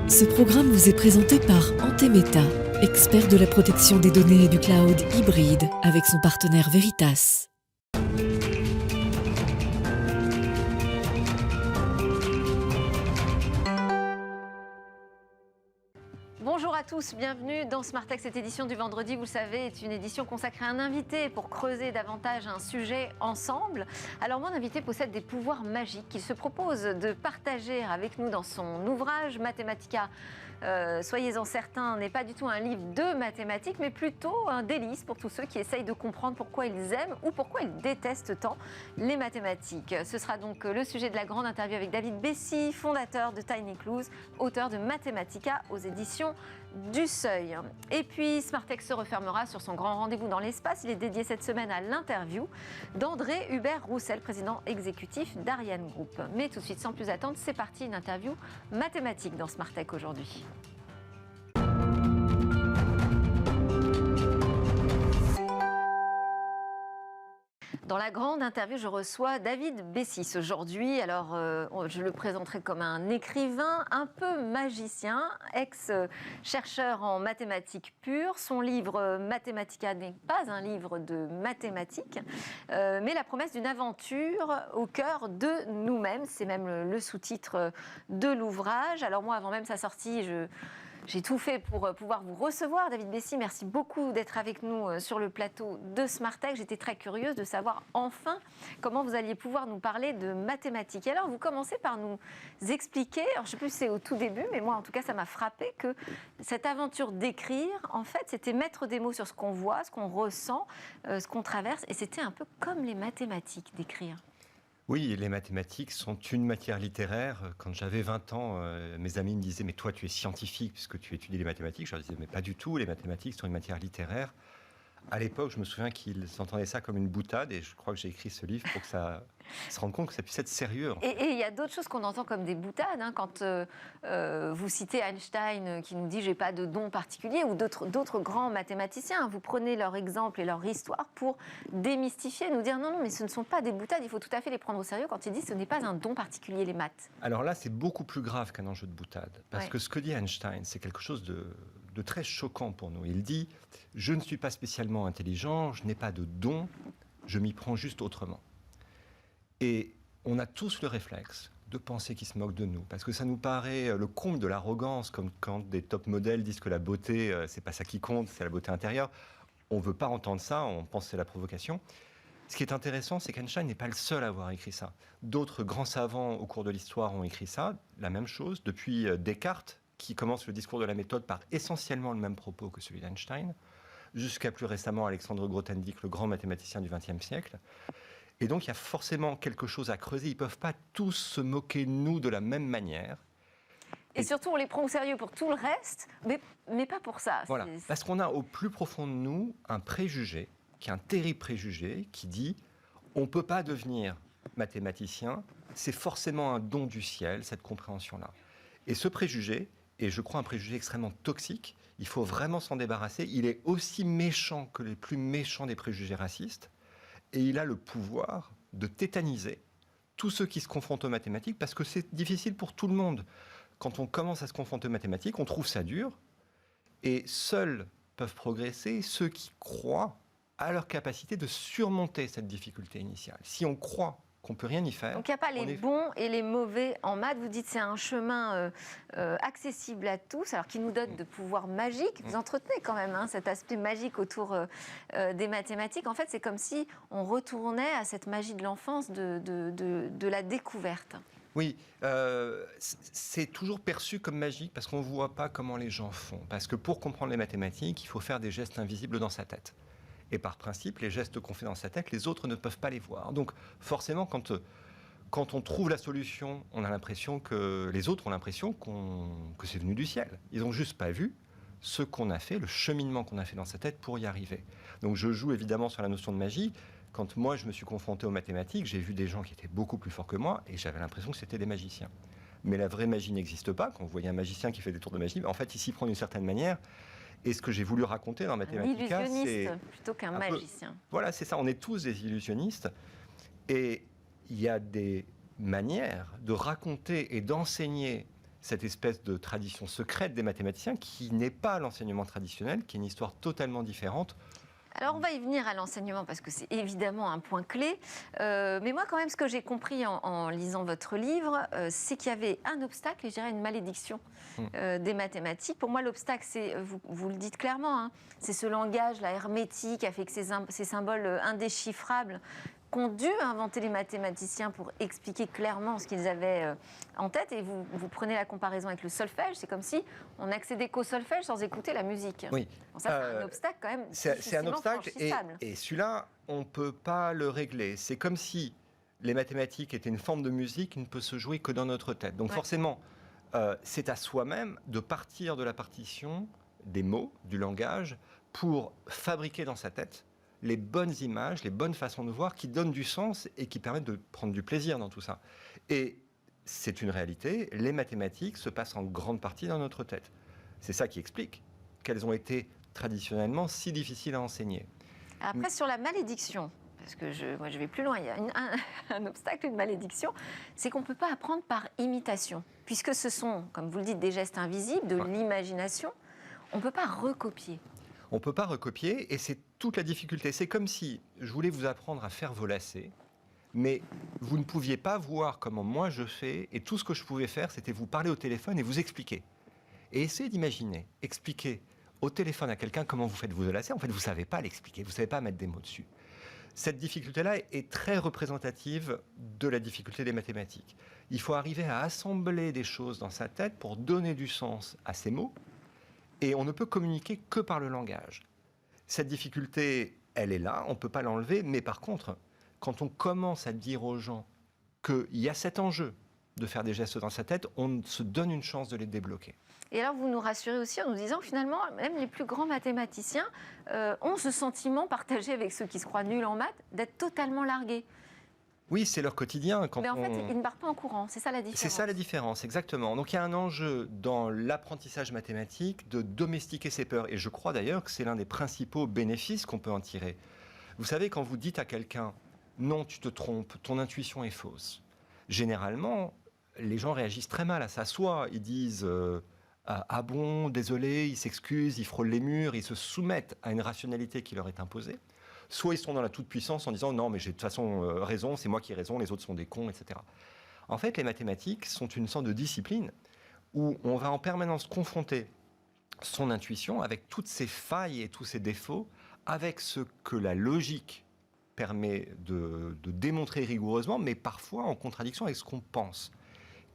Ce programme vous est présenté par Antemeta, expert de la protection des données et du cloud hybride avec son partenaire Veritas. Bonjour à tous, bienvenue dans Smart Tech. Cette édition du vendredi, vous le savez, est une édition consacrée à un invité pour creuser davantage un sujet ensemble. Alors mon invité possède des pouvoirs magiques qu'il se propose de partager avec nous dans son ouvrage Mathematica. Soyez-en certains, n'est pas du tout un livre de mathématiques, mais plutôt un délice pour tous ceux qui essayent de comprendre pourquoi ils aiment ou pourquoi ils détestent tant les mathématiques. Ce sera donc le sujet de la grande interview avec David Bessy, fondateur de Tiny Clues, auteur de Mathematica aux éditions du Seuil. Et puis Smart Tech se refermera sur son grand rendez-vous dans l'espace. Il est dédié cette semaine à l'interview d'André Hubert-Roussel, président exécutif d'Ariane Group. Mais tout de suite, sans plus attendre, c'est parti, une interview mathématique dans Smart Tech aujourd'hui. Dans la grande interview, je reçois David Bessy aujourd'hui. Alors, je le présenterai comme un écrivain, un peu magicien, ex-chercheur en mathématiques pures. Son livre Mathematica n'est pas un livre de mathématiques, mais la promesse d'une aventure au cœur de nous-mêmes. C'est même le sous-titre de l'ouvrage. Alors moi, avant même sa sortie, j'ai tout fait pour pouvoir vous recevoir. David Bessy, merci beaucoup d'être avec nous sur le plateau de Smart Tech. J'étais très curieuse de savoir enfin comment vous alliez pouvoir nous parler de mathématiques. Et alors, vous commencez par nous expliquer, alors, je ne sais plus si c'est au tout début, mais moi en tout cas ça m'a frappé que cette aventure d'écrire, en fait, c'était mettre des mots sur ce qu'on voit, ce qu'on ressent, ce qu'on traverse. Et c'était un peu comme les mathématiques d'écrire. Oui, les mathématiques sont une matière littéraire. Quand j'avais 20 ans, mes amis me disaient « Mais toi, tu es scientifique puisque tu étudies les mathématiques ». Je leur disais « Mais pas du tout, les mathématiques sont une matière littéraire ». À l'époque, je me souviens qu'ils entendaient ça comme une boutade et je crois que j'ai écrit ce livre pour que ça se rende compte que ça puisse être sérieux. Et il y a d'autres choses qu'on entend comme des boutades, hein, quand vous citez Einstein qui nous dit « j'ai pas de don particulier » ou d'autres grands mathématiciens. Vous prenez leur exemple et leur histoire pour démystifier, nous dire « Non, mais ce ne sont pas des boutades, il faut tout à fait les prendre au sérieux » quand ils disent « ce n'est pas un don particulier, les maths ». Alors là, c'est beaucoup plus grave qu'un enjeu de boutade. Parce que ce que dit Einstein, c'est quelque chose de très choquant pour nous. Il dit « Je ne suis pas spécialement intelligent, je n'ai pas de don, je m'y prends juste autrement ». Et on a tous le réflexe de penser qu'ils se moquent de nous, parce que ça nous paraît le comble de l'arrogance, comme quand des top modèles disent que la beauté, c'est pas ça qui compte, c'est la beauté intérieure. On veut pas entendre ça, on pense que c'est la provocation. Ce qui est intéressant, c'est qu'Einstein n'est pas le seul à avoir écrit ça. D'autres grands savants au cours de l'histoire ont écrit ça, la même chose, depuis Descartes, qui commence le discours de la méthode par essentiellement le même propos que celui d'Einstein, jusqu'à plus récemment Alexandre Grothendieck, le grand mathématicien du XXe siècle. Et donc, il y a forcément quelque chose à creuser. Ils ne peuvent pas tous se moquer de nous de la même manière. Et surtout, on les prend au sérieux pour tout le reste, mais pas pour ça. Voilà. Parce qu'on a au plus profond de nous un préjugé, qui est un terrible préjugé, qui dit on ne peut pas devenir mathématicien, c'est forcément un don du ciel, cette compréhension-là. Et ce préjugé, et je crois un préjugé extrêmement toxique, il faut vraiment s'en débarrasser. Il est aussi méchant que les plus méchants des préjugés racistes. Et il a le pouvoir de tétaniser tous ceux qui se confrontent aux mathématiques, parce que c'est difficile pour tout le monde. Quand on commence à se confronter aux mathématiques, on trouve ça dur, et seuls peuvent progresser ceux qui croient à leur capacité de surmonter cette difficulté initiale. Si on croit qu'on ne peut rien y faire... Donc il n'y a pas les bons et les mauvais en maths. Vous dites que c'est un chemin accessible à tous, alors qui nous donne de pouvoirs magiques. Vous entretenez quand même cet aspect magique autour des mathématiques. En fait, c'est comme si on retournait à cette magie de l'enfance, de la découverte. Oui, c'est toujours perçu comme magique parce qu'on ne voit pas comment les gens font. Parce que pour comprendre les mathématiques, il faut faire des gestes invisibles dans sa tête. Et par principe, les gestes qu'on fait dans sa tête, les autres ne peuvent pas les voir. Donc forcément, quand on trouve la solution, on a l'impression que les autres ont l'impression que c'est venu du ciel. Ils n'ont juste pas vu ce qu'on a fait, le cheminement qu'on a fait dans sa tête pour y arriver. Donc je joue évidemment sur la notion de magie. Quand moi, je me suis confronté aux mathématiques, j'ai vu des gens qui étaient beaucoup plus forts que moi et j'avais l'impression que c'était des magiciens. Mais la vraie magie n'existe pas. Quand vous voyez un magicien qui fait des tours de magie, en fait, il s'y prend d'une certaine manière. Et ce que j'ai voulu raconter dans Mathematica, c'est... illusionniste plutôt qu'un magicien. Voilà, c'est ça. On est tous des illusionnistes. Et il y a des manières de raconter et d'enseigner cette espèce de tradition secrète des mathématiciens qui n'est pas l'enseignement traditionnel, qui est une histoire totalement différente. Alors, on va y venir à l'enseignement parce que c'est évidemment un point clé. Mais moi, quand même, ce que j'ai compris en lisant votre livre, c'est qu'il y avait un obstacle, et je dirais une malédiction des mathématiques. Pour moi, l'obstacle, c'est, vous le dites clairement, hein, c'est ce langage là, hermétique avec ces symboles indéchiffrables qu'ont dû inventer les mathématiciens pour expliquer clairement ce qu'ils avaient en tête. Et vous prenez la comparaison avec le solfège, c'est comme si on accédait qu'au solfège sans écouter la musique. Oui. Bon, ça, c'est un obstacle quand même. C'est un obstacle et celui-là, on ne peut pas le régler. C'est comme si les mathématiques étaient une forme de musique qui ne peut se jouer que dans notre tête. Donc forcément, c'est à soi-même de partir de la partition des mots, du langage, pour fabriquer dans sa tête les bonnes images, les bonnes façons de voir qui donnent du sens et qui permettent de prendre du plaisir dans tout ça. Et c'est une réalité, les mathématiques se passent en grande partie dans notre tête. C'est ça qui explique qu'elles ont été traditionnellement si difficiles à enseigner. Après, sur la malédiction, parce que moi je vais plus loin, il y a un obstacle, une malédiction, c'est qu'on ne peut pas apprendre par imitation, puisque ce sont, comme vous le dites, des gestes invisibles, de l'imagination, on ne peut pas recopier. On ne peut pas recopier, et c'est toute la difficulté. C'est comme si je voulais vous apprendre à faire vos lacets, mais vous ne pouviez pas voir comment moi je fais, et tout ce que je pouvais faire, c'était vous parler au téléphone et vous expliquer. Et essayez d'imaginer, expliquer au téléphone à quelqu'un comment vous faites vos lacets. En fait, vous ne savez pas l'expliquer, vous ne savez pas mettre des mots dessus. Cette difficulté-là est très représentative de la difficulté des mathématiques. Il faut arriver à assembler des choses dans sa tête pour donner du sens à ces mots, et on ne peut communiquer que par le langage. Cette difficulté, elle est là, on ne peut pas l'enlever, mais par contre, quand on commence à dire aux gens qu'il y a cet enjeu de faire des gestes dans sa tête, on se donne une chance de les débloquer. Et alors, vous nous rassurez aussi en nous disant que finalement, même les plus grands mathématiciens ont ce sentiment partagé avec ceux qui se croient nuls en maths, d'être totalement largués. Oui, c'est leur quotidien. Mais en fait, ils ne partent pas en courant, c'est ça la différence. C'est ça la différence, exactement. Donc il y a un enjeu dans l'apprentissage mathématique de domestiquer ses peurs. Et je crois d'ailleurs que c'est l'un des principaux bénéfices qu'on peut en tirer. Vous savez, quand vous dites à quelqu'un « non, tu te trompes, ton intuition est fausse », généralement, les gens réagissent très mal à ça. Soit ils disent ah bon, désolé, ils s'excusent, ils frôlent les murs, ils se soumettent à une rationalité qui leur est imposée. Soit ils sont dans la toute-puissance en disant « non, mais j'ai de toute façon raison, c'est moi qui ai raison, les autres sont des cons, etc. » En fait, les mathématiques sont une sorte de discipline où on va en permanence confronter son intuition avec toutes ses failles et tous ses défauts, avec ce que la logique permet de démontrer rigoureusement, mais parfois en contradiction avec ce qu'on pense.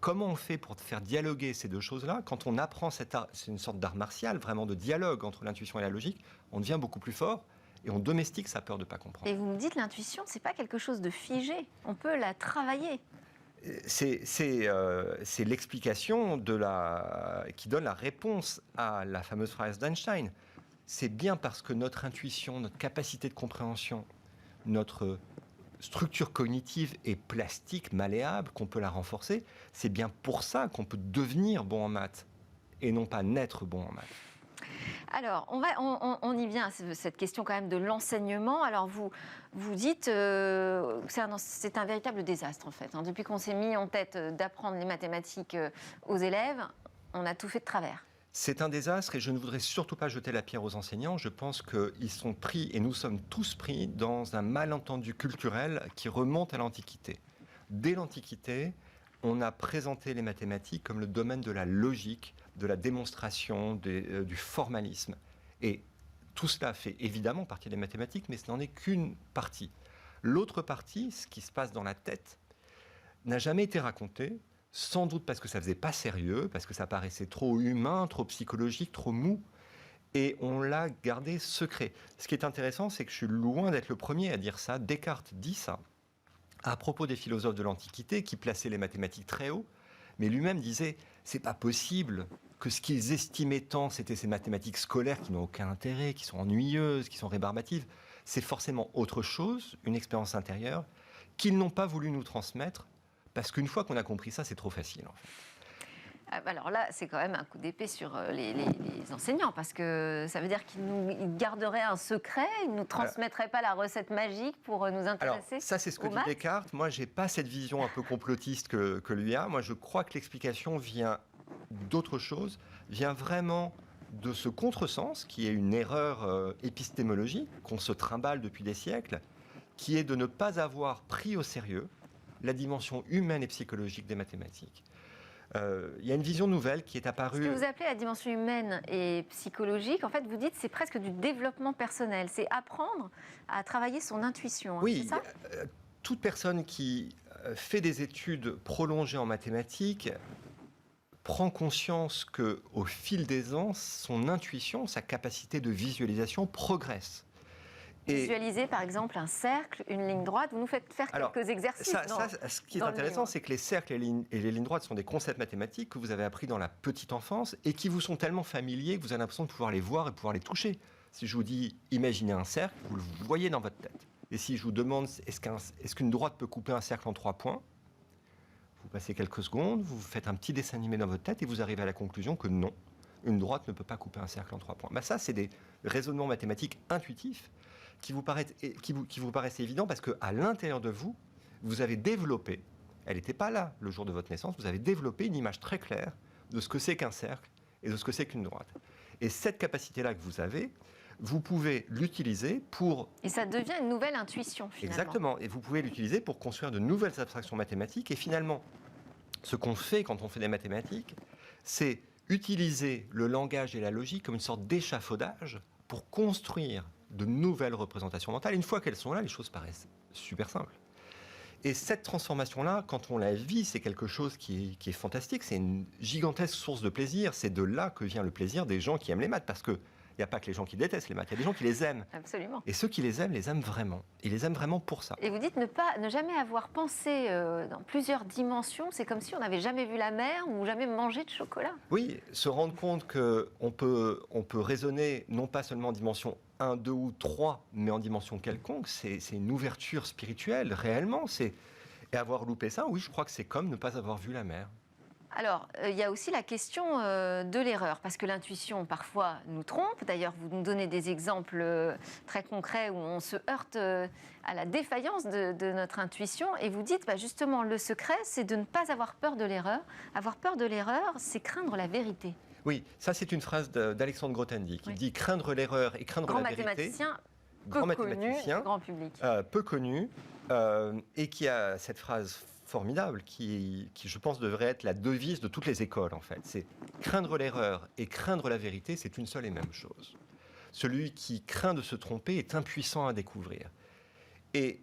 Comment on fait pour faire dialoguer ces deux choses-là? Quand on apprend cet art, c'est une sorte d'art martial, vraiment de dialogue entre l'intuition et la logique, on devient beaucoup plus fort et on domestique sa peur de ne pas comprendre. Et vous me dites, l'intuition, ce n'est pas quelque chose de figé, on peut la travailler. C'est l'explication qui donne la réponse à la fameuse phrase d'Einstein. C'est bien parce que notre intuition, notre capacité de compréhension, notre structure cognitive est plastique, malléable, qu'on peut la renforcer. C'est bien pour ça qu'on peut devenir bon en maths et non pas naître bon en maths. Alors, on y vient à cette question quand même de l'enseignement. Alors, vous dites que c'est un véritable désastre, en fait. Hein. Depuis qu'on s'est mis en tête d'apprendre les mathématiques aux élèves, on a tout fait de travers. C'est un désastre et je ne voudrais surtout pas jeter la pierre aux enseignants. Je pense qu'ils sont pris, et nous sommes tous pris, dans un malentendu culturel qui remonte à l'Antiquité. Dès l'Antiquité, on a présenté les mathématiques comme le domaine de la logique, de la démonstration, du formalisme. Et tout cela fait évidemment partie des mathématiques, mais ce n'en est qu'une partie. L'autre partie, ce qui se passe dans la tête, n'a jamais été raconté, sans doute parce que ça faisait pas sérieux, parce que ça paraissait trop humain, trop psychologique, trop mou, et on l'a gardé secret. Ce qui est intéressant, c'est que je suis loin d'être le premier à dire ça. Descartes dit ça à propos des philosophes de l'Antiquité qui plaçaient les mathématiques très haut, mais lui-même disait c'est pas possible que ce qu'ils estimaient tant, c'était ces mathématiques scolaires qui n'ont aucun intérêt, qui sont ennuyeuses, qui sont rébarbatives. C'est forcément autre chose, une expérience intérieure, qu'ils n'ont pas voulu nous transmettre, parce qu'une fois qu'on a compris ça, c'est trop facile, en fait. Alors là, c'est quand même un coup d'épée sur les enseignants, parce que ça veut dire qu'ils garderaient un secret, ils ne nous transmettraient pas la recette magique pour nous intéresser. Alors, ça, c'est ce que dit Descartes. Moi, je n'ai pas cette vision un peu complotiste que lui a. Moi, je crois que l'explication vient d'autre chose, vient vraiment de ce contresens, qui est une erreur épistémologique qu'on se trimballe depuis des siècles, qui est de ne pas avoir pris au sérieux la dimension humaine et psychologique des mathématiques. Il y a une vision nouvelle qui est apparue. Ce que vous appelez la dimension humaine et psychologique, en fait, vous dites c'est presque du développement personnel. C'est apprendre à travailler son intuition. Oui, c'est ça toute personne qui fait des études prolongées en mathématiques prend conscience qu'au fil des ans, son intuition, sa capacité de visualisation progresse. Visualiser par exemple un cercle, une ligne droite, vous nous faites faire quelques exercices. Ce qui est intéressant, c'est que les cercles et les lignes droites sont des concepts mathématiques que vous avez appris dans la petite enfance et qui vous sont tellement familiers que vous avez l'impression de pouvoir les voir et de pouvoir les toucher. Si je vous dis imaginez un cercle, vous le voyez dans votre tête. Et si je vous demande est-ce qu'une droite peut couper un cercle en 3 points, vous passez quelques secondes, vous faites un petit dessin animé dans votre tête et vous arrivez à la conclusion que non, une droite ne peut pas couper un cercle en 3 points. Ça, c'est des raisonnements mathématiques intuitifs qui vous paraissent évidents parce qu'à l'intérieur de vous, vous avez développé, elle n'était pas là le jour de votre naissance, vous avez développé une image très claire de ce que c'est qu'un cercle et de ce que c'est qu'une droite. Et cette capacité-là que vous avez, vous pouvez l'utiliser pour... Et ça devient une nouvelle intuition, finalement. Exactement. Et vous pouvez l'utiliser pour construire de nouvelles abstractions mathématiques. Et finalement, ce qu'on fait quand on fait des mathématiques, c'est utiliser le langage et la logique comme une sorte d'échafaudage pour construire de nouvelles représentations mentales. Une fois qu'elles sont là, les choses paraissent super simples. Et cette transformation-là, quand on la vit, c'est quelque chose qui est fantastique. C'est une gigantesque source de plaisir. C'est de là que vient le plaisir des gens qui aiment les maths. Parce qu'il n'y a pas que les gens qui détestent les maths, il y a des gens qui les aiment. Absolument. Et ceux qui les aiment vraiment. Ils les aiment vraiment pour ça. Et vous dites ne jamais avoir pensé dans plusieurs dimensions. C'est comme si on n'avait jamais vu la mer ou jamais mangé de chocolat. Oui, se rendre compte qu'on peut raisonner non pas seulement en dimension 1, 2 ou 3, mais en dimension quelconque, c'est une ouverture spirituelle, réellement. Et avoir loupé ça, oui, je crois que c'est comme ne pas avoir vu la mer. Alors, il y a aussi la question de l'erreur, parce que l'intuition, parfois, nous trompe. D'ailleurs, vous nous donnez des exemples très concrets où on se heurte à la défaillance de notre intuition. Et vous dites, justement, le secret, c'est de ne pas avoir peur de l'erreur. Avoir peur de l'erreur, c'est craindre la vérité. Oui, ça, c'est une phrase d'Alexandre Grothendieck qui dit craindre l'erreur et craindre la vérité. Grand mathématicien, grand public. Peu connu, et qui a cette phrase formidable qui, je pense, devrait être la devise de toutes les écoles, en fait. C'est craindre l'erreur et craindre la vérité, c'est une seule et même chose. Celui qui craint de se tromper est impuissant à découvrir. Et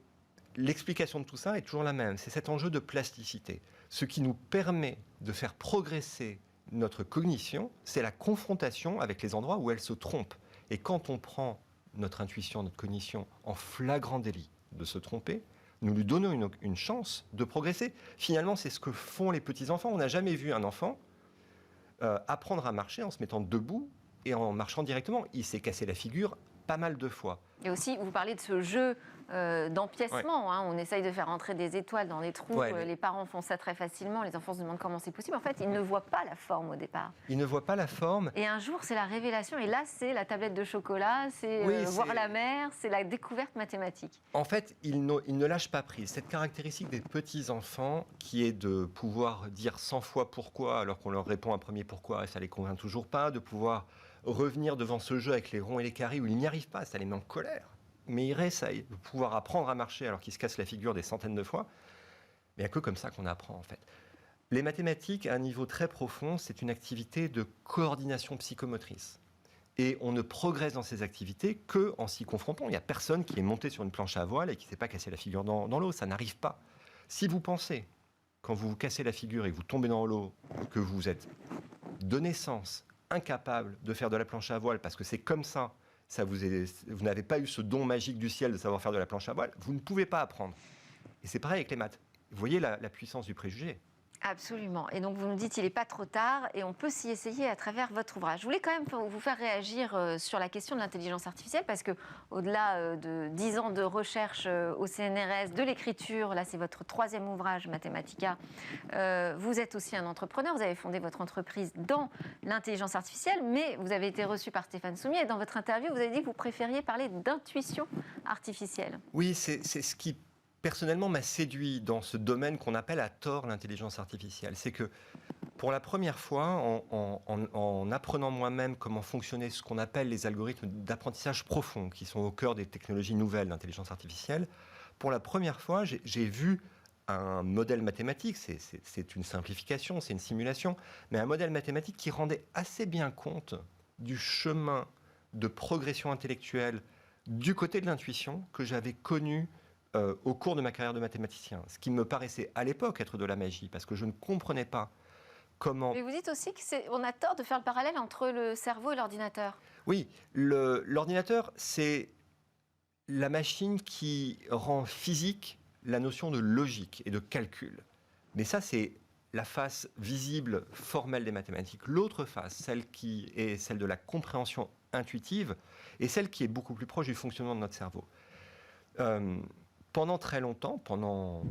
l'explication de tout ça est toujours la même, c'est cet enjeu de plasticité. Ce qui nous permet de faire progresser notre cognition, c'est la confrontation avec les endroits où elle se trompe. Et quand on prend notre intuition, notre cognition en flagrant délit de se tromper, nous lui donnons une chance de progresser. Finalement, c'est ce que font les petits-enfants. On n'a jamais vu un enfant apprendre à marcher en se mettant debout et en marchant directement. Il s'est cassé la figure pas mal de fois. Et aussi, vous parlez de ce jeu d'empiècement. Ouais. On essaye de faire rentrer des étoiles dans les trous. Ouais, les parents font ça très facilement. Les enfants se demandent comment c'est possible. En fait, ils ne voient pas la forme au départ. Ils ne voient pas la forme. Et un jour, c'est la révélation. Et là, c'est la tablette de chocolat, c'est voir la mer, c'est la découverte mathématique. En fait, ils ne lâchent pas prise. Cette caractéristique des petits-enfants, qui est de pouvoir dire 100 fois pourquoi, alors qu'on leur répond un premier pourquoi et ça ne les convainc toujours pas, de pouvoir revenir devant ce jeu avec les ronds et les carrés où ils n'y arrivent pas, ça les met en colère. Mais ils réessayent de pouvoir apprendre à marcher alors qu'ils se cassent la figure des centaines de fois. Mais il n'y a que comme ça qu'on apprend, en fait. Les mathématiques, à un niveau très profond, c'est une activité de coordination psychomotrice. Et on ne progresse dans ces activités qu'en s'y confrontant. Il n'y a personne qui est monté sur une planche à voile et qui ne s'est pas cassé la figure dans l'eau. Ça n'arrive pas. Si vous pensez, quand vous vous cassez la figure et que vous tombez dans l'eau, que vous êtes de naissance incapable de faire de la planche à voile parce que c'est comme ça, vous n'avez pas eu ce don magique du ciel de savoir faire de la planche à voile, vous ne pouvez pas apprendre. Et c'est pareil avec les maths. Vous voyez la puissance du préjugé. Absolument. Et donc, vous nous dites qu'il n'est pas trop tard et on peut s'y essayer à travers votre ouvrage. Je voulais quand même vous faire réagir sur la question de l'intelligence artificielle parce qu'au-delà de 10 ans de recherche au CNRS, de l'écriture, là, c'est votre 3e ouvrage, Mathematica, vous êtes aussi un entrepreneur. Vous avez fondé votre entreprise dans l'intelligence artificielle, mais vous avez été reçu par Stéphane Soumier et dans votre interview, vous avez dit que vous préfériez parler d'intuition artificielle. Oui, c'est ce qui personnellement m'a séduit dans ce domaine qu'on appelle à tort l'intelligence artificielle. C'est que Pour la première fois, en apprenant moi-même comment fonctionnaient ce qu'on appelle les algorithmes d'apprentissage profond, qui sont au cœur des technologies nouvelles d'intelligence artificielle, pour la première fois, j'ai vu un modèle mathématique, c'est une simplification, c'est une simulation, mais un modèle mathématique qui rendait assez bien compte du chemin de progression intellectuelle du côté de l'intuition que j'avais connu au cours de ma carrière de mathématicien. Ce qui me paraissait à l'époque être de la magie, parce que je ne comprenais pas comment... Mais vous dites aussi qu'on a tort de faire le parallèle entre le cerveau et l'ordinateur. Oui, l'ordinateur, c'est la machine qui rend physique la notion de logique et de calcul. Mais ça, c'est la face visible, formelle des mathématiques. L'autre face, celle qui est celle de la compréhension intuitive, et celle qui est beaucoup plus proche du fonctionnement de notre cerveau. Pendant très longtemps, pendant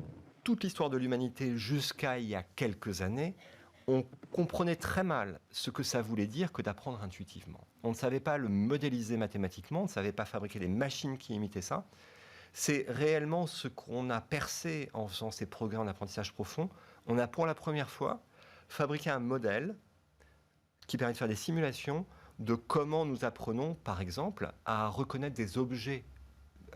toute l'histoire de l'humanité jusqu'à il y a quelques années, on comprenait très mal ce que ça voulait dire que d'apprendre intuitivement. On ne savait pas le modéliser mathématiquement, on ne savait pas fabriquer des machines qui imitaient ça. C'est réellement ce qu'on a percé en faisant ces progrès en apprentissage profond. On a pour la première fois fabriqué un modèle qui permet de faire des simulations de comment nous apprenons, par exemple, à reconnaître des objets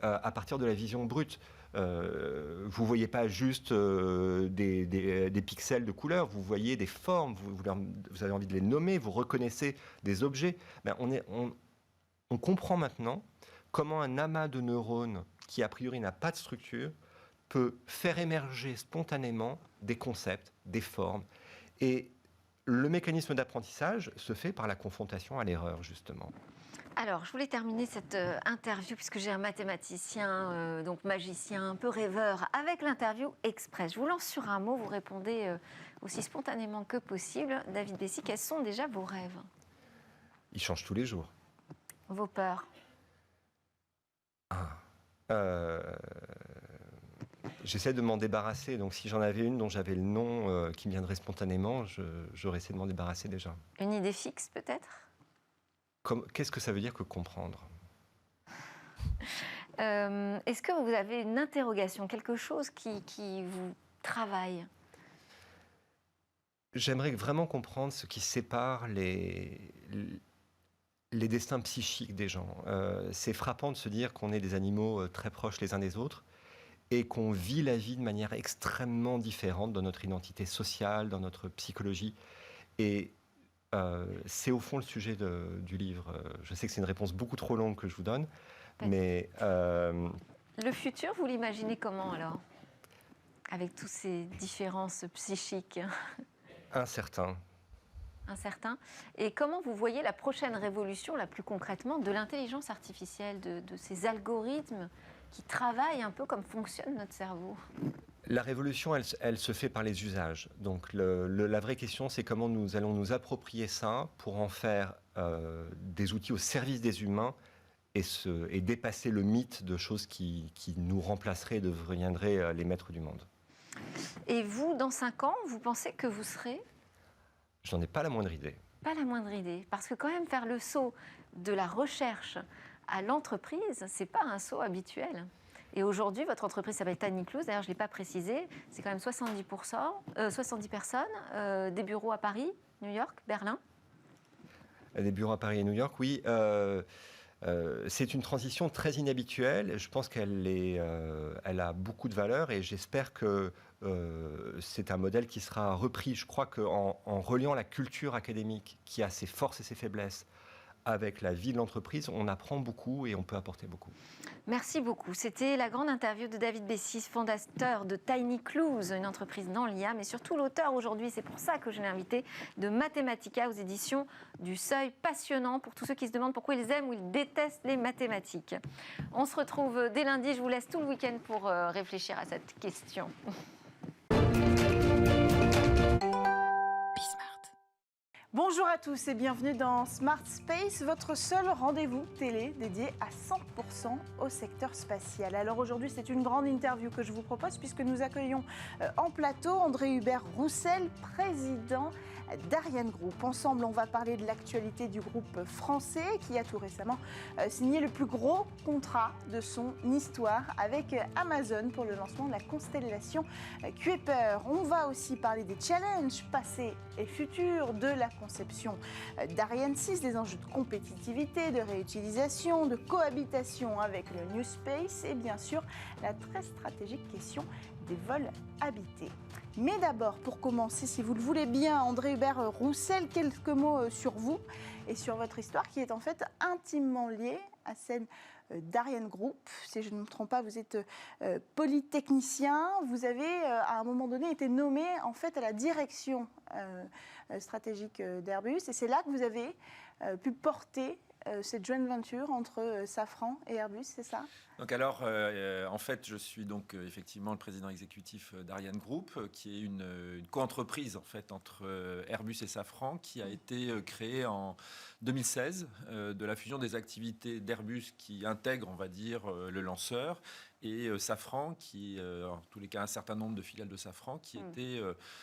à partir de la vision brute. Vous ne voyez pas juste des pixels de couleurs, vous voyez des formes, vous avez envie de les nommer, vous reconnaissez des objets. Ben, on comprend maintenant comment un amas de neurones qui a priori n'a pas de structure peut faire émerger spontanément des concepts, des formes. Et le mécanisme d'apprentissage se fait par la confrontation à l'erreur, justement. Alors, je voulais terminer cette interview, puisque j'ai un mathématicien, donc magicien, un peu rêveur, avec l'interview express. Je vous lance sur un mot, vous répondez aussi spontanément que possible. David Bessy, quels sont déjà vos rêves? Ils changent tous les jours. Vos peurs? J'essaie de m'en débarrasser, donc si j'en avais une dont j'avais le nom qui me viendrait spontanément, j'aurais essayé de m'en débarrasser déjà. Une idée fixe, peut-être? Qu'est-ce que ça veut dire que comprendre? Est-ce que vous avez une interrogation, quelque chose qui vous travaille? J'aimerais vraiment comprendre ce qui sépare les destins psychiques des gens. C'est frappant de se dire qu'on est des animaux très proches les uns des autres et qu'on vit la vie de manière extrêmement différente dans notre identité sociale, dans notre psychologie. Et c'est au fond le sujet du livre. Je sais que c'est une réponse beaucoup trop longue que je vous donne, mais... Le futur, vous l'imaginez comment alors? Avec toutes ces différences psychiques? Incertain. Incertain. Et comment vous voyez la prochaine révolution, la plus concrètement, de l'intelligence artificielle, de ces algorithmes qui travaillent un peu comme fonctionne notre cerveau? La révolution, elle se fait par les usages. Donc la vraie question, c'est comment nous allons nous approprier ça pour en faire des outils au service des humains et dépasser le mythe de choses qui nous remplaceraient et deviendraient les maîtres du monde. Et vous, dans 5 ans, vous pensez que vous serez? Je n'en ai pas la moindre idée. Pas la moindre idée. Parce que quand même, faire le saut de la recherche à l'entreprise, c'est pas un saut habituel. Et aujourd'hui, votre entreprise s'appelle Tiny Clues. D'ailleurs, je ne l'ai pas précisé. C'est quand même 70 personnes, des bureaux à Paris, New York, Berlin. Des bureaux à Paris et New York, oui. C'est une transition très inhabituelle. Je pense elle a beaucoup de valeur et j'espère que c'est un modèle qui sera repris. Je crois qu'en reliant la culture académique qui a ses forces et ses faiblesses avec la vie de l'entreprise, on apprend beaucoup et on peut apporter beaucoup. Merci beaucoup. C'était la grande interview de David Bessy, fondateur de Tiny Clues, une entreprise dans l'IA, mais surtout l'auteur aujourd'hui, c'est pour ça que je l'ai invité, de Mathematica aux éditions du Seuil. Passionnant pour tous ceux qui se demandent pourquoi ils aiment ou ils détestent les mathématiques. On se retrouve dès lundi. Je vous laisse tout le week-end pour réfléchir à cette question. Bonjour à tous et bienvenue dans Smart Space, votre seul rendez-vous télé dédié à 100% au secteur spatial. Alors aujourd'hui, c'est une grande interview que je vous propose puisque nous accueillons en plateau André Hubert Roussel, président d'Ariane Group. Ensemble, on va parler de l'actualité du groupe français qui a tout récemment signé le plus gros contrat de son histoire avec Amazon pour le lancement de la constellation Kuiper. On va aussi parler des challenges passés et futurs, de la conception d'Ariane 6, des enjeux de compétitivité, de réutilisation, de cohabitation avec le New Space et bien sûr la très stratégique question des vols habités. Mais d'abord, pour commencer, si vous le voulez bien, André Hubert Roussel, quelques mots sur vous et sur votre histoire qui est en fait intimement liée à celle d'Ariane Group. Si je ne me trompe pas, vous êtes polytechnicien. Vous avez à un moment donné été nommé en fait à la direction stratégique d'Airbus et c'est là que vous avez pu porter cette joint venture entre Safran et Airbus, c'est ça? Donc alors, en fait, je suis donc effectivement le président exécutif d'Ariane Group, qui est une coentreprise en fait entre Airbus et Safran, qui a été créée en 2016 de la fusion des activités d'Airbus qui intègre, on va dire, le lanceur, et Safran, qui, en tous les cas, un certain nombre de filiales de Safran, qui étaient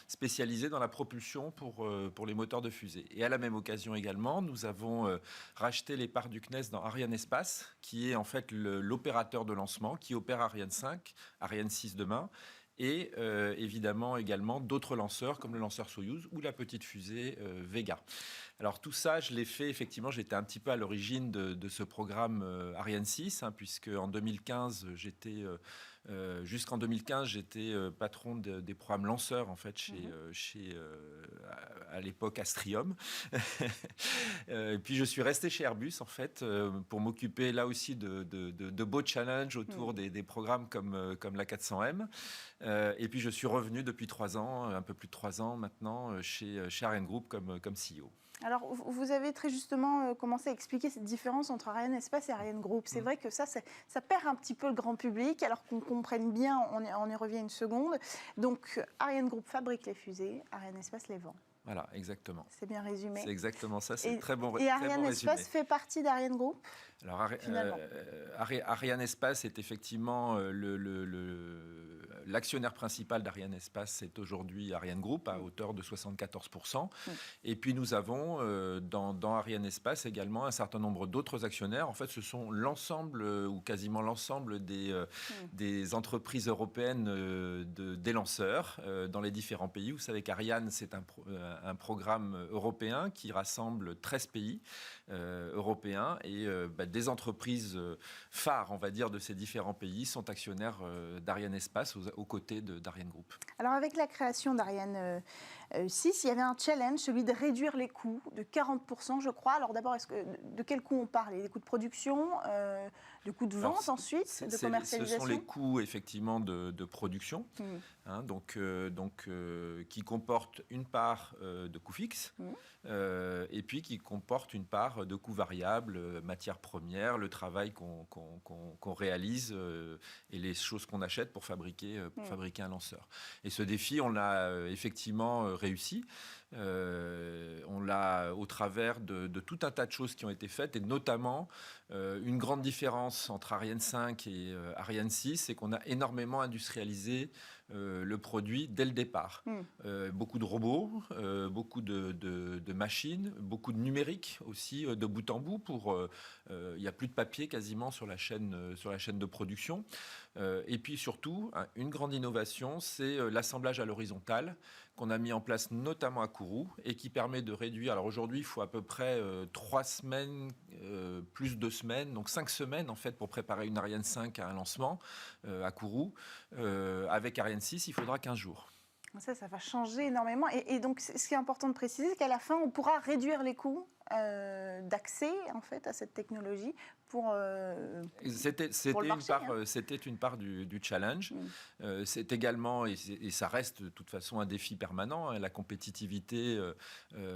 spécialisées dans la propulsion pour les moteurs de fusée. Et à la même occasion également, nous avons racheté les parts du CNES dans Ariane Espace, qui est en fait l'opérateur de lancement, qui opère Ariane 5, Ariane 6 demain, et évidemment également d'autres lanceurs comme le lanceur Soyouz ou la petite fusée Vega. Alors tout ça, je l'ai fait, effectivement, j'étais un petit peu à l'origine de ce programme Ariane 6, puisque en 2015, jusqu'en 2015, j'étais patron des programmes lanceurs en fait chez à l'époque Astrium. Et puis je suis resté chez Airbus en fait pour m'occuper là aussi de beaux challenges autour des programmes comme la 400M. Et puis je suis revenu depuis 3 ans, un peu plus de 3 ans maintenant, chez Ariane Group comme CEO. Alors, vous avez très justement commencé à expliquer cette différence entre Ariane Espace et Ariane Group. C'est vrai que ça perd un petit peu le grand public, alors qu'on comprenne bien, on y revient une seconde. Donc, Ariane Group fabrique les fusées, Ariane Espace les vend. Voilà, exactement. C'est bien résumé. C'est exactement ça, c'est très bon résumé. Et Ariane résumé. Espace fait partie d'Ariane Group? Alors, Ariane Espace est effectivement l'actionnaire principal d'Ariane Espace, c'est aujourd'hui Ariane Group à hauteur de 74%. Et puis nous avons dans Ariane Espace également un certain nombre d'autres actionnaires. En fait, ce sont l'ensemble ou quasiment l'ensemble des entreprises européennes des lanceurs dans les différents pays. Vous savez qu'Ariane, c'est un programme européen qui rassemble 13 pays européens et des entreprises phares, on va dire, de ces différents pays sont actionnaires d'Ariane Espace aux côtés d'Ariane Group. Alors avec la création d'Ariane 6, il y avait un challenge, celui de réduire les coûts de 40%, je crois. Alors d'abord, de quels coûts on parle? Des coûts de production, de coûts de vente ensuite, de commercialisation? Ce sont les coûts effectivement de production, qui comportent une part de coûts fixes et puis qui comportent une part de coûts variables, matières premières, le travail qu'on réalise et les choses qu'on achète pour fabriquer un lanceur. Et ce défi, on l'a effectivement réussi. On l'a au travers de tout un tas de choses qui ont été faites et notamment une grande différence entre Ariane 5 et Ariane 6, c'est qu'on a énormément industrialisé le produit dès le départ. Beaucoup de robots, beaucoup de machines, beaucoup de numérique aussi de bout en bout. Il n'y a plus de papier quasiment sur la chaîne de production. Et puis surtout, une grande innovation, c'est l'assemblage à l'horizontale qu'on a mis en place notamment à Kourou et qui permet de réduire. Alors aujourd'hui, il faut à peu près 3 semaines, plus 2 semaines, donc 5 semaines en fait pour préparer une Ariane 5 à un lancement à Kourou. Avec Ariane 6, il faudra 15 jours. Ça va changer énormément. Et donc, ce qui est important de préciser, c'est qu'à la fin, on pourra réduire les coûts d'accès en fait à cette technologie pour C'était pour le marché, c'était une part du challenge. C'est également, et ça reste de toute façon un défi permanent, la compétitivité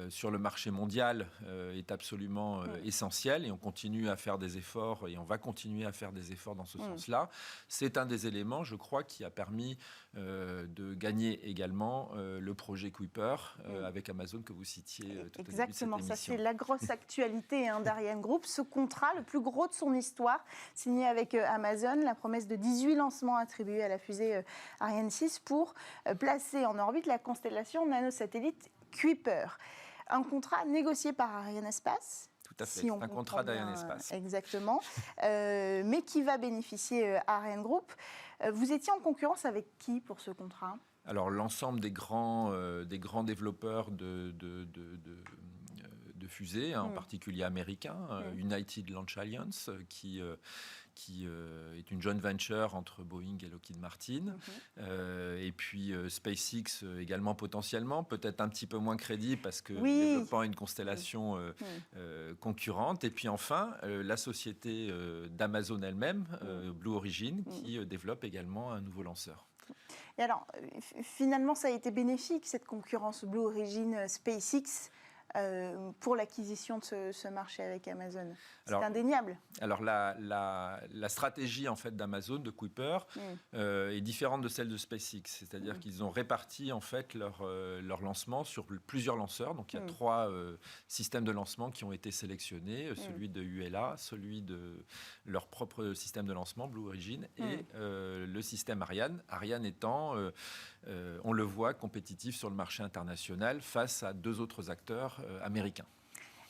sur le marché mondial est absolument essentielle, et on continue à faire des efforts, et on va continuer à faire des efforts dans ce sens-là. C'est un des éléments, je crois, qui a permis de gagner également le projet Kuiper avec Amazon que vous citiez tout au début de cette Exactement, ça émission. c'est la grosse actualité d'Ariane Group. Ce contrat, le plus gros de son histoire, signé avec Amazon, la promesse de 18 lancements attribués à la fusée Ariane 6 pour placer en orbite la constellation nanosatellite Kuiper. Un contrat négocié par Arianespace. Tout à fait, Si on un contrat comprend bien, d'Arianespace. Exactement, mais qui va bénéficier à Ariane Group. Vous étiez en concurrence avec qui pour ce contrat ? Alors, l'ensemble des grands développeurs de fusées, en particulier américains, United Launch Alliance, qui est une joint venture entre Boeing et Lockheed Martin, et puis SpaceX également potentiellement, peut-être un petit peu moins crédible parce que développant une constellation concurrente, et puis enfin la société d'Amazon elle-même, Blue Origin, qui développe également un nouveau lanceur. Et alors, finalement, ça a été bénéfique, cette concurrence Blue Origin SpaceX, pour l'acquisition de ce marché avec Amazon. C'est indéniable. Alors, la stratégie en fait, d'Amazon, de Kuiper, est différente de celle de SpaceX. C'est-à-dire qu'ils ont réparti en fait, leur lancement sur plusieurs lanceurs. Donc, il y a 3 systèmes de lancement qui ont été sélectionnés. Celui de ULA, celui de leur propre système de lancement, Blue Origin, et le système Ariane. Ariane étant, on le voit, compétitif sur le marché international face à 2 autres acteurs américains.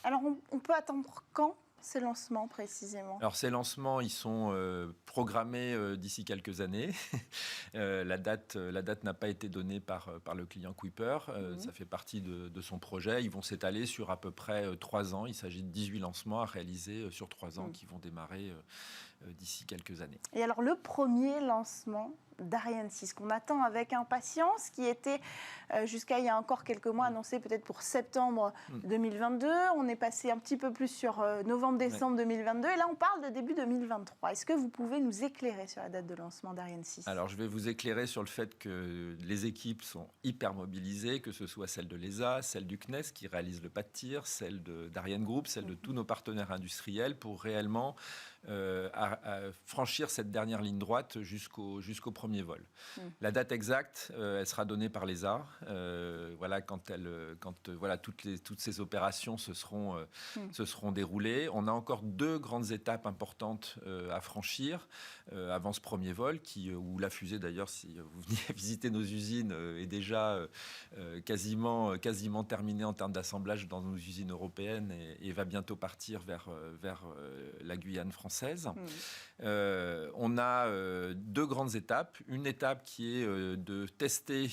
Alors, on peut attendre quand ces lancements précisément ? Alors, ces lancements, ils sont programmés d'ici quelques années. La date n'a pas été donnée par le client Kuiper. Ça fait partie de son projet. Ils vont s'étaler sur à peu près 3 ans. Il s'agit de 18 lancements à réaliser sur 3 ans qui vont démarrer d'ici quelques années. Et alors, le premier lancement d'Ariane 6, qu'on attend avec impatience, qui était jusqu'à il y a encore quelques mois annoncé peut-être pour septembre 2022. On est passé un petit peu plus sur novembre-décembre 2022. Et là, on parle de début 2023. Est-ce que vous pouvez nous éclairer sur la date de lancement d'Ariane 6 ? Alors, je vais vous éclairer sur le fait que les équipes sont hyper mobilisées, que ce soit celle de l'ESA, celle du CNES qui réalise le pas de tir, celle d'Ariane Group, celle de tous nos partenaires industriels pour réellement franchir cette dernière ligne droite jusqu'au premier vol. La date exacte, elle sera donnée par l'ESA. Voilà, quand toutes ces opérations se seront déroulées. On a encore 2 grandes étapes importantes à franchir avant ce premier vol, où la fusée, d'ailleurs, si vous venez visiter nos usines, est déjà quasiment terminée en termes d'assemblage dans nos usines européennes et va bientôt partir vers la Guyane française. On a 2 grandes étapes. Une étape qui est de tester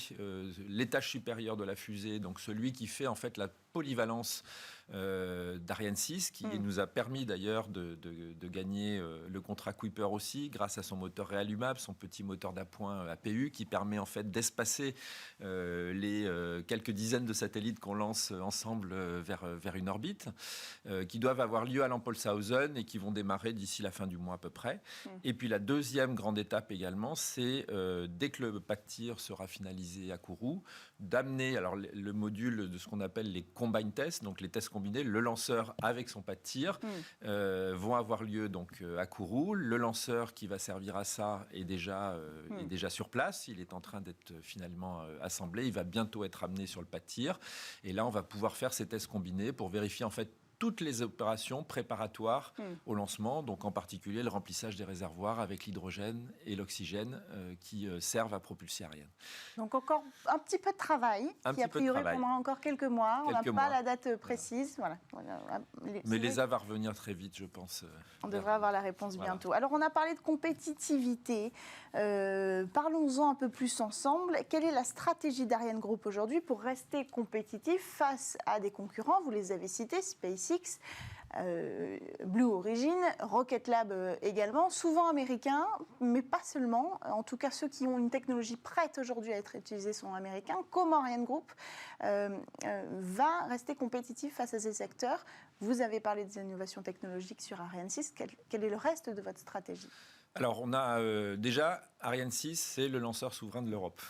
l'étage supérieur de la fusée, donc celui qui fait en fait la polyvalence d'Ariane 6, qui nous a permis d'ailleurs de gagner le contrat Kuiper aussi, grâce à son moteur réallumable, son petit moteur d'appoint APU, qui permet en fait d'espacer les quelques dizaines de satellites qu'on lance ensemble vers une orbite, qui doivent avoir lieu à Lampolshausen et qui vont démarrer d'ici la fin du mois à peu près. Et puis la deuxième grande étape également, c'est dès que le pas de tir sera finalisé à Kourou, d'amener alors le module de ce qu'on appelle les combine tests, donc les tests combinés, le lanceur avec son pas de tir vont avoir lieu donc à Kourou. Le lanceur qui va servir à ça est déjà sur place. Il est en train d'être finalement assemblé. Il va bientôt être amené sur le pas de tir. Et là, on va pouvoir faire ces tests combinés pour vérifier en fait toutes les opérations préparatoires au lancement, donc en particulier le remplissage des réservoirs avec l'hydrogène et l'oxygène qui servent à propulser Ariane. Donc encore un petit peu de travail, qui a priori prendra encore quelques mois. On n'a pas la date précise. Voilà. Mais l'ESA va revenir très vite, je pense. On devrait avoir la réponse bientôt. Alors on a parlé de compétitivité. Parlons-en un peu plus ensemble. Quelle est la stratégie d'Ariane Group aujourd'hui pour rester compétitif face à des concurrents ? Vous les avez cités, SpaceX, Blue Origin, Rocket Lab également, souvent américains, mais pas seulement. En tout cas, ceux qui ont une technologie prête aujourd'hui à être utilisée sont américains. Comment Ariane Group va rester compétitif face à ces secteurs? Vous avez parlé des innovations technologiques sur Ariane 6. Quel est le reste de votre stratégie? Alors, on a déjà, Ariane 6, c'est le lanceur souverain de l'Europe.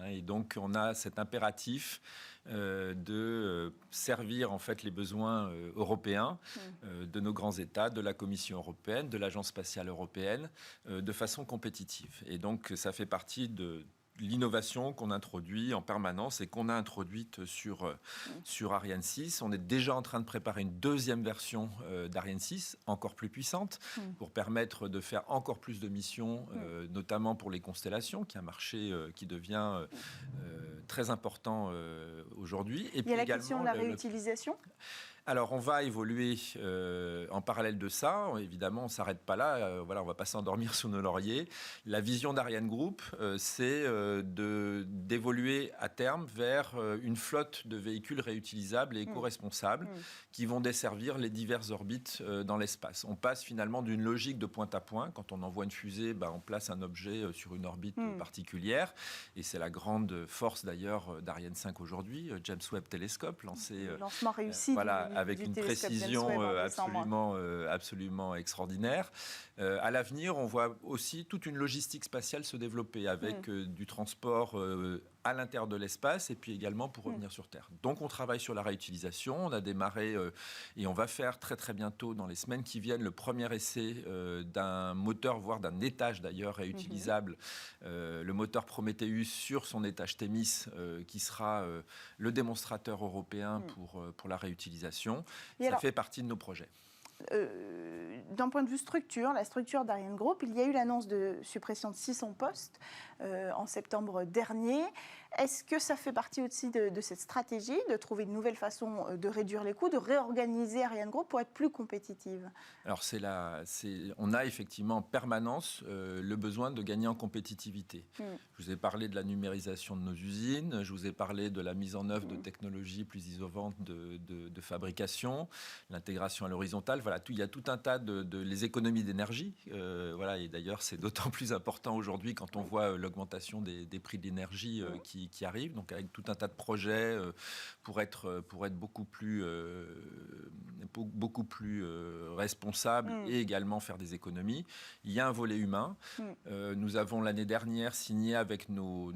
Et donc, on a cet impératif de servir en fait les besoins européens de nos grands États, de la Commission européenne, de l'Agence spatiale européenne, de façon compétitive. Et donc, ça fait partie de l'innovation qu'on introduit en permanence et qu'on a introduite sur Ariane 6. On est déjà en train de préparer une deuxième version d'Ariane 6, encore plus puissante, pour permettre de faire encore plus de missions, notamment pour les constellations, qui est un marché qui devient très important aujourd'hui. Et il y a la question de la réutilisation. Alors, on va évoluer en parallèle de ça. Évidemment, on ne s'arrête pas là. Voilà, on ne va pas s'endormir sous nos lauriers. La vision d'Ariane Group, c'est d'évoluer à terme vers une flotte de véhicules réutilisables et éco-responsables qui vont desservir les diverses orbites dans l'espace. On passe finalement d'une logique de point à point. Quand on envoie une fusée, on place un objet sur une orbite particulière. Et c'est la grande force d'ailleurs d'Ariane 5 aujourd'hui. James Webb Telescope, lancement réussi. Avec une précision absolument extraordinaire. À l'avenir, on voit aussi toute une logistique spatiale se développer avec du transport à l'intérieur de l'espace et puis également pour revenir sur Terre. Donc on travaille sur la réutilisation. On a démarré et on va faire très très bientôt, dans les semaines qui viennent, le premier essai d'un moteur, voire d'un étage d'ailleurs réutilisable, le moteur Prometheus sur son étage Thémis, qui sera le démonstrateur européen pour la réutilisation. Ça fait partie de nos projets. D'un point de vue structure, la structure d'Ariane Group, il y a eu l'annonce de suppression de 600 postes en septembre dernier. Est-ce que ça fait partie aussi de cette stratégie, de trouver une nouvelle façon de réduire les coûts, de réorganiser Ariane Group pour être plus compétitive? Alors, on a effectivement en permanence le besoin de gagner en compétitivité. Je vous ai parlé de la numérisation de nos usines, je vous ai parlé de la mise en œuvre de technologies plus innovantes de fabrication, l'intégration à l'horizontale. Voilà, il y a tout un tas les économies d'énergie. Et d'ailleurs, c'est d'autant plus important aujourd'hui quand on voit l'augmentation des prix de l'énergie qui arrive, donc avec tout un tas de projets pour être beaucoup plus responsable et également faire des économies. Il y a un volet humain. Nous avons l'année dernière signé avec nos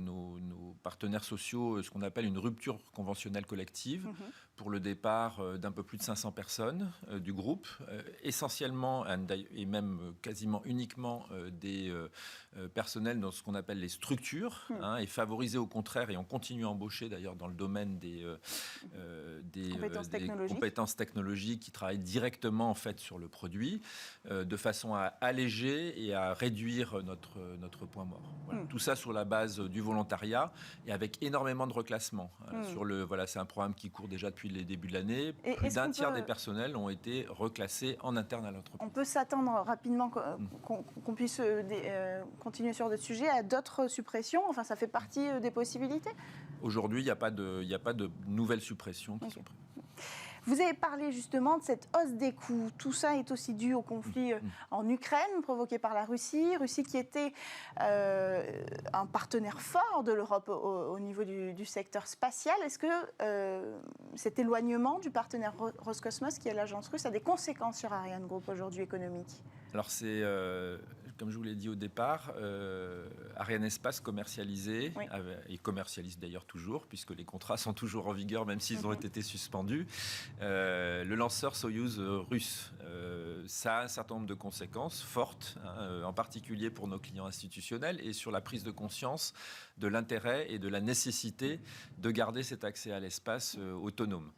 partenaires sociaux ce qu'on appelle une rupture conventionnelle collective pour le départ d'un peu plus de 500 personnes du groupe, essentiellement et même quasiment uniquement des personnels dans ce qu'on appelle les structures, et favoriser au contraire, et on continue à embaucher d'ailleurs dans le domaine des compétences technologiques qui travaillent directement en fait sur le produit, de façon à alléger et à réduire notre point mort. Voilà. Tout ça sur la base du volontariat et avec énormément de reclassements. C'est un programme qui court déjà depuis les débuts de l'année. Plus d'un tiers des personnels ont été reclassés en interne à l'entreprise. On peut s'attendre rapidement qu'on puisse continuer sur d'autres sujets à d'autres suppressions. Enfin, ça fait partie des possibilités. Aujourd'hui, il n'y a pas de nouvelles suppressions qui sont prévues. Vous avez parlé justement de cette hausse des coûts. Tout ça est aussi dû au conflit en Ukraine, provoqué par la Russie. Russie qui était un partenaire fort de l'Europe au niveau du secteur spatial. Est-ce que cet éloignement du partenaire Roscosmos, qui est l'agence russe, a des conséquences sur Ariane Group aujourd'hui économiques? Alors c'est... Comme je vous l'ai dit au départ, Ariane Espace commercialisé, et commercialise d'ailleurs toujours, puisque les contrats sont toujours en vigueur, même s'ils ont été suspendus, le lanceur Soyouz russe. Ça a un certain nombre de conséquences fortes, en particulier pour nos clients institutionnels, et sur la prise de conscience de l'intérêt et de la nécessité de garder cet accès à l'espace autonome.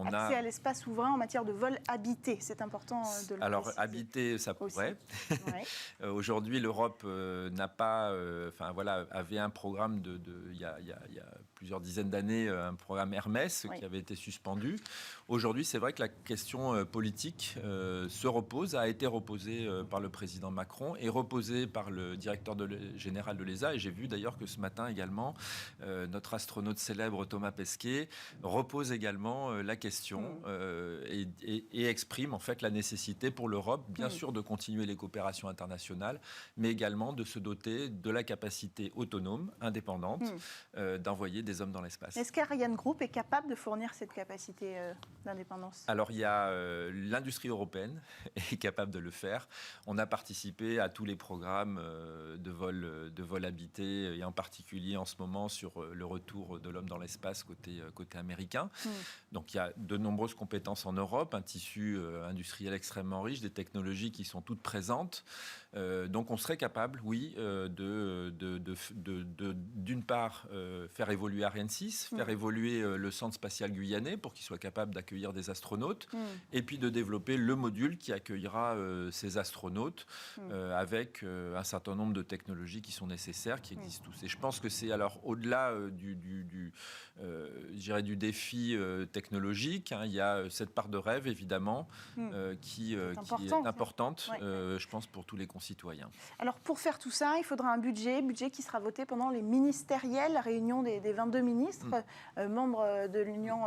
Accès à l'espace souverain en matière de vol habité, c'est important de le Alors, préciser. habité, ça pourrait. Aujourd'hui, l'Europe avait un programme il y a plusieurs dizaines d'années un programme Hermès qui avait été suspendu. Aujourd'hui, c'est vrai que la question politique se repose, a été reposée par le président Macron et reposée par le directeur général de l'ESA. Et j'ai vu d'ailleurs que ce matin également, notre astronaute célèbre Thomas Pesquet repose également la question et exprime en fait la nécessité pour l'Europe, bien sûr, de continuer les coopérations internationales, mais également de se doter de la capacité autonome, indépendante, d'envoyer des hommes dans l'espace. Est-ce qu'Ariane Group est capable de fournir cette capacité d'indépendance? Alors, il y a l'industrie européenne est capable de le faire. On a participé à tous les programmes de vol habité, et en particulier en ce moment sur le retour de l'homme dans l'espace côté américain. Donc, il y a de nombreuses compétences en Europe, un tissu industriel extrêmement riche, des technologies qui sont toutes présentes. Donc, on serait capable, oui, d'une part, faire évoluer Ariane 6, faire évoluer le centre spatial guyanais pour qu'il soit capable d'accueillir des astronautes, et puis de développer le module qui accueillera ces astronautes avec un certain nombre de technologies qui sont nécessaires, qui existent tous. Et je pense que c'est alors au-delà du défi technologique, il y a cette part de rêve, évidemment, qui est importante, je pense, pour tous les concitoyens. Alors, pour faire tout ça, il faudra un budget qui sera voté pendant les ministériels, la réunion des 22 ministres, membres de l'Union,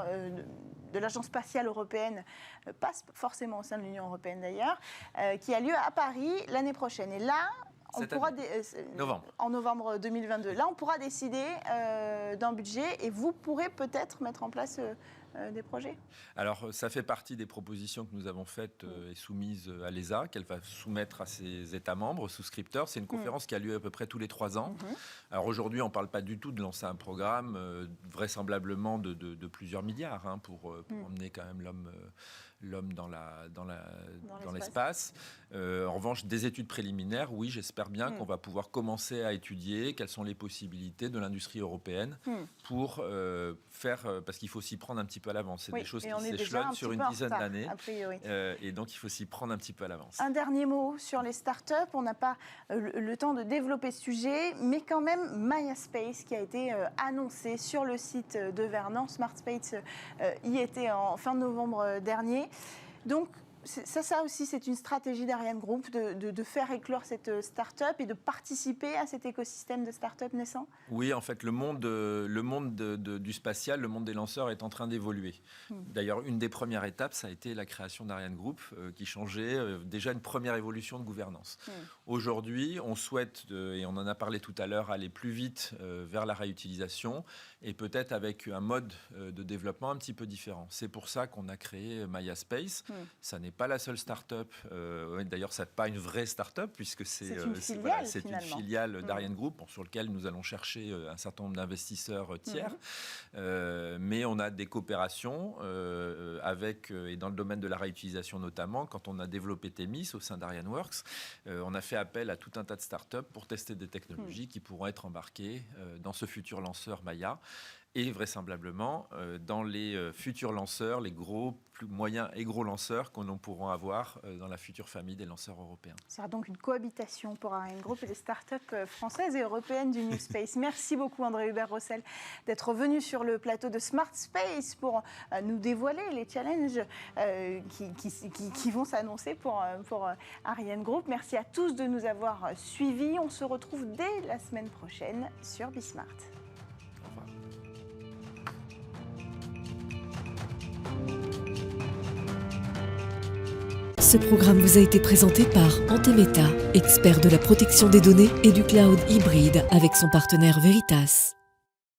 de l'Agence spatiale européenne, pas forcément au sein de l'Union européenne d'ailleurs, qui a lieu à Paris l'année prochaine. Et là, en novembre 2022, là, on pourra décider d'un budget et vous pourrez peut-être mettre en place des projets. Alors, ça fait partie des propositions que nous avons faites et soumises à l'ESA, qu'elle va soumettre à ses États membres, souscripteurs. C'est une conférence qui a lieu à peu près tous les 3 ans. Alors aujourd'hui, on ne parle pas du tout de lancer un programme vraisemblablement de plusieurs milliards pour emmener quand même l'homme dans l'espace. En revanche, des études préliminaires, oui, j'espère bien qu'on va pouvoir commencer à étudier quelles sont les possibilités de l'industrie européenne pour faire, parce qu'il faut s'y prendre un petit peu à l'avance. C'est des choses qui s'échelonnent sur une dizaine d'années. Et donc, il faut s'y prendre un petit peu à l'avance. Un dernier mot sur les startups. On n'a pas le temps de développer ce sujet, mais quand même, Maya Space qui a été annoncé sur le site de Vernon. Smart Space y était en fin novembre dernier. Donc, ça aussi, c'est une stratégie d'Ariane Group de faire éclore cette start-up et de participer à cet écosystème de start-up naissant. Oui, en fait, le monde du spatial, le monde des lanceurs est en train d'évoluer. D'ailleurs, une des premières étapes, ça a été la création d'Ariane Group qui changeait déjà une première évolution de gouvernance. Aujourd'hui, on souhaite, et on en a parlé tout à l'heure, aller plus vite vers la réutilisation et peut-être avec un mode de développement un petit peu différent. C'est pour ça qu'on a créé Maya Space. Ça n'est pas la seule start-up. D'ailleurs, ce n'est pas une vraie start-up puisque c'est une filiale d'Ariane Group sur laquelle nous allons chercher un certain nombre d'investisseurs tiers. Mais on a des coopérations avec, et dans le domaine de la réutilisation notamment, quand on a développé Thémis au sein d'Ariane Works, on a fait appel à tout un tas de start-up pour tester des technologies qui pourront être embarquées dans ce futur lanceur Maya. Et vraisemblablement dans les futurs lanceurs, les gros, plus moyens et gros lanceurs que nous pourrons avoir dans la future famille des lanceurs européens. Ce sera donc une cohabitation pour Ariane Group et les startups françaises et européennes du New Space. Merci beaucoup André Hubert-Rossel d'être venu sur le plateau de Smart Space pour nous dévoiler les challenges qui vont s'annoncer pour Ariane Group. Merci à tous de nous avoir suivis. On se retrouve dès la semaine prochaine sur Bismart. Ce programme vous a été présenté par Antemeta, expert de la protection des données et du cloud hybride avec son partenaire Veritas.